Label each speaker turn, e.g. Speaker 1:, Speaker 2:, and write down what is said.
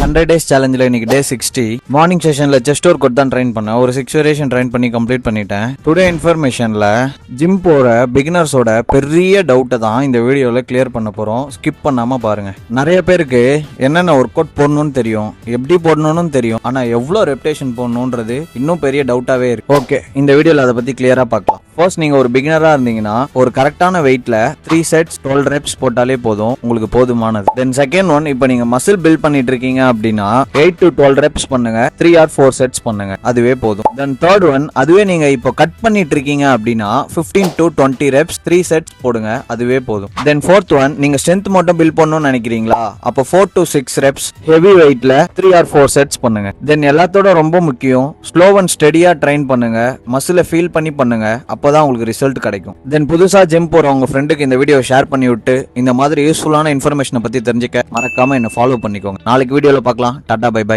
Speaker 1: 100 days சேலஞ்சில் இன்னைக்கு டே 60. Morning செஷனில் chest work தான் ட்ரைன் பண்ணேன். ஒரு 6 வேரியேஷன் ட்ரைன் பண்ணி கம்ப்ளீட் பண்ணிட்டேன். டுடே இன்ஃபர்மேஷனில் ஜிம் போகிற பிகினர்ஸோட பெரிய டவுட்டை தான் இந்த வீடியோவில் கிளியர் பண்ண போகிறோம். ஸ்கிப் பண்ணாமல் பாருங்கள். நிறைய பேருக்கு என்னென்ன ஒர்க் அவுட் போடணும்னு தெரியும், எப்படி போடணும்னு தெரியும், ஆனால் எவ்வளோ ரெப்டேஷன் போடணுன்றது இன்னும் பெரிய டவுட்டாகவே இருக்கு. ஓகே, இந்த வீடியோவில் அதை பற்றி கிளியராக பார்க்கலாம். ஃபர்ஸ்ட், நீங்கள் ஒரு பிகினராக இருந்தீங்கன்னா ஒரு கரெக்டான வெயிட்டில் 3 sets 12 reps போட்டாலே போதும், உங்களுக்கு போதுமானது. தென் செகண்ட் ஒன், இப்போ நீங்கள் மசில் பில்ட் பண்ணிட்டு இருக்கீங்க அப்படின்னா 8 to 12 reps பண்ணுங்க, 3 or 4 sets பண்ணுங்க, அதுவே போதும். தென் தேர்ட் ஒன், அதுவே நீங்க இப்போ கட் பண்ணிட்டு இருக்கீங்க அப்படின்னா 15 to 20 reps 3 sets போடுங்க, அதுவே போதும். தென் ஃபோர்த் ஒன், நீங்க ஸ்ட்ரென்த் மட்டும் பில்ட் பண்ணணும்னு நினைக்கிறீங்களா, அப்போ 4 to 6 reps heavy வெயிட்ல 3 or 4 sets பண்ணுங்க. தென் எல்லாத்தோட ரொம்ப முக்கியம், ஸ்லோ அண்ட் ஸ்டெடியா ட்ரைன் பண்ணுங்க, மசிலை ஃபீல் பண்ணி பண்ணுங்க, அப்போதான் உங்களுக்கு ரிசல்ட் கிடைக்கும். தென் புதுசா ஜிம் போற உங்க ஃப்ரெண்டுக்கு இந்த வீடியோ ஷேர் பண்ணி விட்டு இந்த மாதிரி யூஸ்ஃபுல்லான இன்ஃபர்மேஷனை பத்தி தெரிஞ்சுக்க மறக்காம என்ன ஃபாலோ பண்ணிக்கோங்க. நாளைக்கு வீடியோல பார்க்கலாம். Tata, bye by.